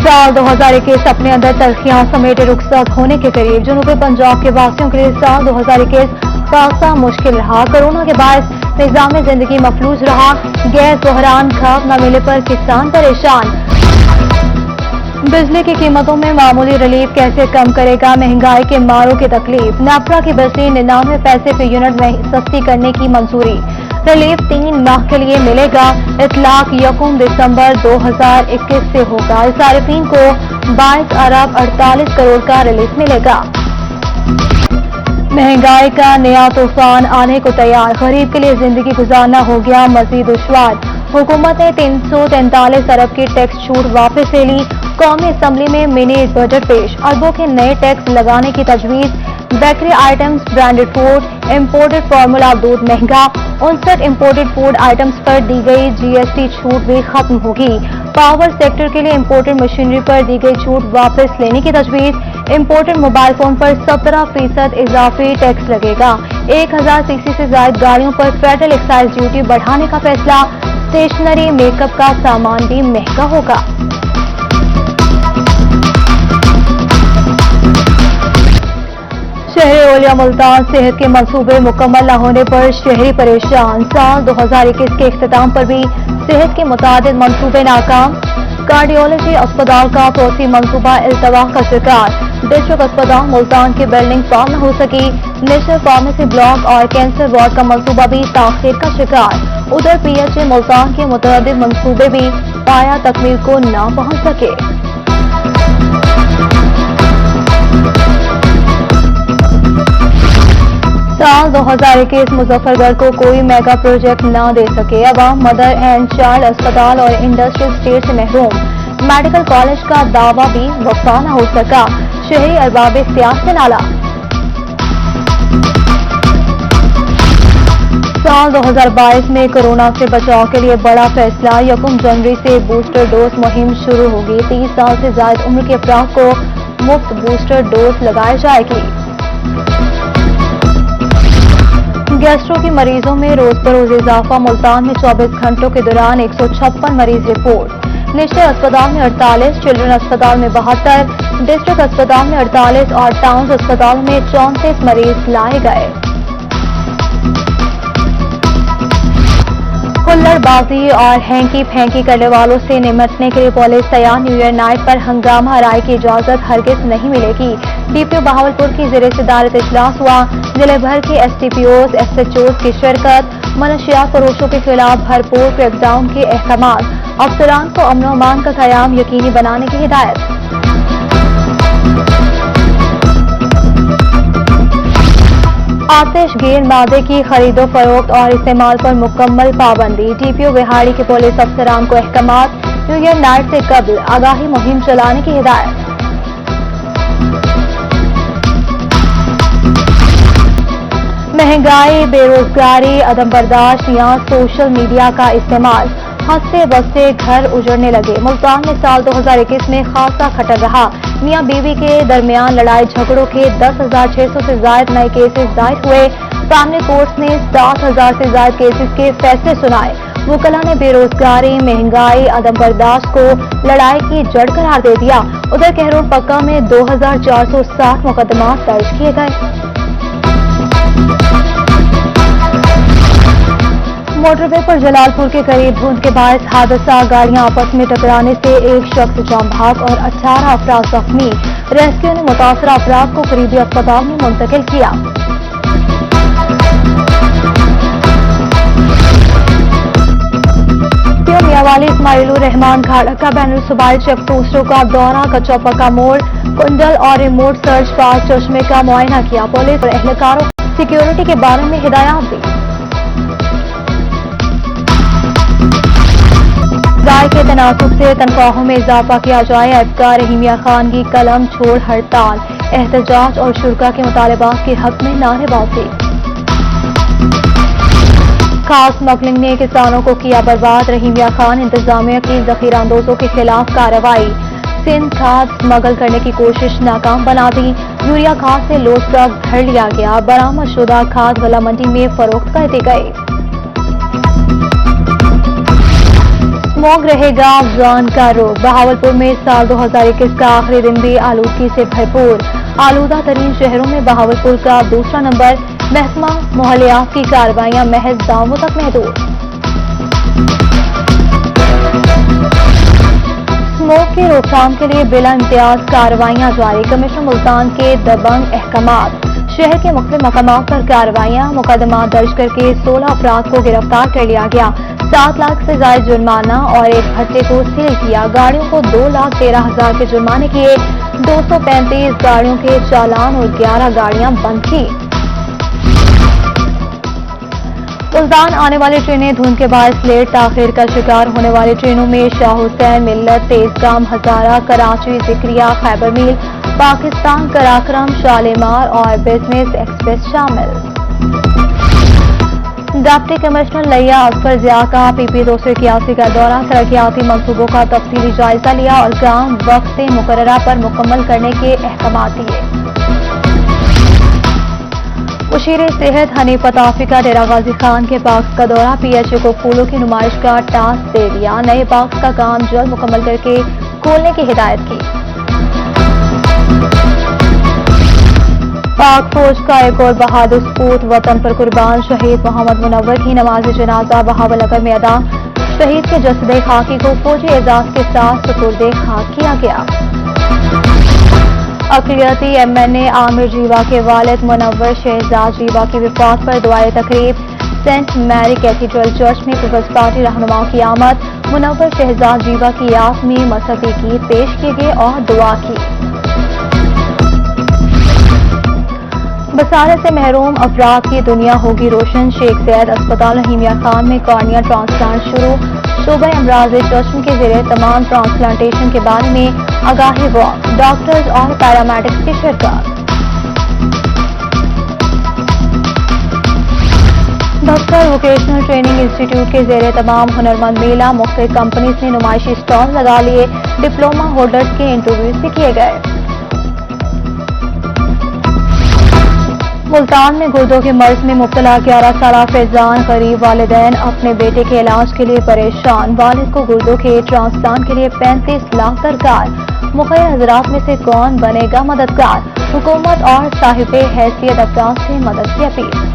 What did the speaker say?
साल 2021 अपने अंदर तलखियां समेटे रुखसत होने के करीब जनूबी पंजाब के वासियों के लिए साल 2021 खासा मुश्किल रहा। कोरोना के बाद निजाम जिंदगी मफलूज रहा। गैस बहरान, खाद न मिलने पर किसान परेशान। बिजली की कीमतों में मामूली रिलीफ कैसे कम करेगा महंगाई के मारों की तकलीफ। नेपरा की बिजली 99 पैसे फी यूनिट में सस्ती करने की मंजूरी। रिलीफ 3 माह के लिए मिलेगा। इतलाक 1 दिसंबर 2021 से होगा। सार्फिन को 22 अरब 48 करोड़ का रिलीफ मिलेगा। महंगाई का नया तूफान आने को तैयार। गरीब के लिए जिंदगी गुजारना हो गया मजीद दुश्वार। हुकूमत ने 343 अरब की टैक्स छूट वापस ले ली। कौमी असम्बली में मिनी बजट पेश। अरबों के नए टैक्स लगाने की तजवीज। Bakery items, branded food, imported formula दूध महंगा। 59 इम्पोर्टेड फूड आइटम्स पर दी गई जीएसटी छूट भी खत्म होगी। पावर सेक्टर के लिए इम्पोर्टेड मशीनरी पर दी गई छूट वापस लेने की तजवीज। इम्पोर्टेड मोबाइल फोन पर 17% इजाफी टैक्स लगेगा। 1000 सीसी से ज्यादा गाड़ियों पर फेडरल एक्साइज ड्यूटी बढ़ाने का फैसला। स्टेशनरी, मेकअप का सामान भी महंगा होगा। शहरी ओलिया मुल्तान सेहत के मंसूबे मुकम्मल न होने पर शहरी परेशान। साल 2021 के इख्तिताम पर भी सेहत के मुतादिद मंसूबे नाकाम। कार्डियोलॉजी अस्पताल का फौसी मंसूबा इल्तवा का शिकार। डिस्ट्रिक्ट अस्पताल मुल्तान की बिल्डिंग फॉर्म न हो सकी। नेशनल फार्मेसी ब्लॉक और कैंसर वार्ड का मंसूबा भी ताखीर का शिकार। उधर पीएचए मुल्तान के मुतअद्दिद मंसूबे भी पाया तकमील को न पहुंच सके। साल 2021 मुजफ्फरगढ़ को कोई मेगा प्रोजेक्ट न दे सके। अवाम मदर एंड चाइल्ड अस्पताल और इंडस्ट्रियल स्टेट से महरूम। मेडिकल कॉलेज का दावा भी वफा न हो सका। शहरी अरबाब इख्तियार से नाला। साल 2022 में कोरोना से बचाव के लिए बड़ा फैसला। 1 जनवरी से बूस्टर डोज मुहिम शुरू होगी। 30 साल से ज्यादा उम्र के अफराद को मुफ्त बूस्टर डोज लगाई जाएगी। गैस्ट्रो के मरीजों में रोज बरोज इजाफा। मुल्तान में 24 घंटों के दौरान 156 मरीज रिपोर्ट। नेशनल अस्पताल में 48, चिल्ड्रन अस्पताल में 72, डिस्ट्रिक्ट अस्पताल में 48 और टाउन अस्पताल में 34 मरीज लाए गए। हुल्लड़बाजी और हैंकी फैंकी करने वालों से निपटने के लिए पुलिस तैयार। न्यू ईयर नाइट पर हंगामा राय की इजाजत हरगिज नहीं मिलेगी। डीपीओ बहावलपुर की ज़ेरे सदारत इजलास हुआ। जिले भर के एसटीपीओज, एसएचओज की शिरकत। मनशियात फरोशों के खिलाफ भरपूर क्रैकडाउन के अहकामात। अफसरान को अमन और अमान का क़याम यकीनी बनाने की हिदायत। आतिशगीर मादे की खरीदो फरोख्त और इस्तेमाल पर मुकम्मल पाबंदी। डीपीओ बिहाड़ी के पुलिस अफसरान को अहकामात। न्यू ईयर नाइट से कबल आगाही मुहिम चलाने की हिदायत। महंगाई, बेरोजगारी, अदम बर्दाश्त या सोशल मीडिया का इस्तेमाल। हंसते बसते घर उजड़ने लगे। मुल्तान में साल 2021 में खासा खटर रहा। मियां बीवी के दरमियान लड़ाई झगड़ों के 10,600 से ज्यादा नए केसेस दायर हुए। फैमिली कोर्ट्स ने 7,000 से ज्यादा केसेस के फैसले सुनाए। वकला ने बेरोजगारी, महंगाई, अदम बर्दाश्त को लड़ाई की जड़ करार दे दिया। उधर कहरोड़ पक्का में 2,460 मुकदमा दर्ज किए गए। मोटरवे पर जलालपुर के करीब धुंध के बायस हादसा। गाड़ियां आपस में टकराने से एक शख्स जान भाग और 18 अफराद जख्मी। रेस्क्यू ने मुतासरा अफराद को करीबी अस्पताल में मुंतकिल किया। मियांवाली इस्माइलुर रहमान घाड़ा का बैनर सूबाई चेक पोस्टों का दौरा। कच्चा पक्का मोड़, कुंडल और रिमोट सर्च पास चश्मे का मुआयना किया। पुलिस और एहलकारों सिक्योरिटी के बारे में हिदायत दी। राय के तनासुब से तनख्वाहों में इजाफा किया जाए। अबकार रहीमिया खान की कलम छोड़ हड़ताल। एहतजाज और शुरा के मुतालबात के हक में नारेबाजी। खास स्मगलिंग ने किसानों को किया बर्बाद। रहीमिया खान इंतजामिया की जखीरा अंदोजों के खिलाफ कार्रवाई। सिंध खाद स्मगल करने की कोशिश नाकाम बना दी। यूरिया खाद से लोड ट्रक भर लिया गया। बरामद शुदा खाद गला मंडी में फरोख्त कर दी गई। स्मॉग रहेगा जान का रोग। बहावलपुर में साल 2021 का आखिरी दिन भी आलूदगी से भरपूर। आलूदा तरीन शहरों में बहावलपुर का दूसरा नंबर। महकमा मोहल्लियात की कार्रवाइयां महज गांवों तक महदूद। स्मोक की रोकथाम के लिए बिला इम्तियाज कार्रवाइयां जारी। कमिश्नर मुल्तान के दबंग अहकामात। शहर के मुख्तलिफ मकामात पर कार्रवाइयां। मुकदमा दर्ज करके 16 अफराद को गिरफ्तार कर लिया गया। 7 लाख से ज्यादा जुर्माना और एक भट्टे को सील किया। गाड़ियों को 2,13,000 के जुर्माने किए। 235 गाड़ियों के चालान और 11 गाड़ियां बंद की। मुल्तान आने वाली ट्रेनें धुंध के बायस लेट ताखिर का शिकार होने वाली ट्रेनों में शाह हुसैन, मिल्लत, तेजगाम, हजारा, कराची, जिक्रिया, खैबर मील, पाकिस्तान, कराक्रम, शालीमार और बिजनेस एक्सप्रेस शामिल। डिप्टी कमिश्नर लिया अजफर जिया का PP 281 का दौरा। तरक्याती मंसूबों का तफसीली जायजा लिया और काम वक्त मुकर्ररा पर मुकम्मल करने के अहकाम दिए। मुशीर सेहत हनीफ अताफी का डेरा गाजी खान के बाग का दौरा। PHA को फूलों की नुमाइश का टास्क दे दिया। नए बाग का काम जल्द मुकम्मल करके खोलने की हिदायत की। पाक फौज का एक और बहादुर सपूत वतन पर कुर्बान। शहीद मोहम्मद मुनव्वर की नमाज जनाजा बहावलनगर में अदा। शहीद के जसदे खाकी को फौजी एजाज के साथ सुपुर्दे खाक किया गया। अक़लियती MNA आमिर जीवा के वालिद मुनव्वर शहजाद जीवा की वफात पर दुआए तकरीब। सेंट मैरी कैथीड्रल चर्च में पीपल्स पार्टी रहनुमाओं की आमद। मुनव्वर शहजाद जीवा की याद में मजहबी गीत पेश किए गए और दुआ की। बसारे से महरूम अफराद की दुनिया होगी रोशन। शेख जैद अस्पताल रहीमिया खान में कॉर्निया ट्रांसप्लांट शुरू। शोबा अमराज चश्म के जरिए तमाम ट्रांसप्लांटेशन के बारे में आगाही वॉक। डॉक्टर्स और पैरामेडिक्स की शिरकत। भक्कर वोकेशनल ट्रेनिंग इंस्टीट्यूट के जरिए तमाम हुनरमंद मेला। मुख्तलिफ कंपनीज ने नुमाइशी स्टॉल लगा लिए। डिप्लोमा होल्डर्स के इंटरव्यूज भी किए गए। मुल्तान में गुर्दों के मर्ज में मुब्तला 11 साला फैजान गरीब वालिदैन अपने बेटे के इलाज के लिए परेशान। वालिद को गुर्दों के ट्रांसप्लांट के लिए 35 लाख दरकार। मुखिया हजरात में से कौन बनेगा मददगार? हुकूमत और साहिब हैसियत अफराद से मदद की अपील।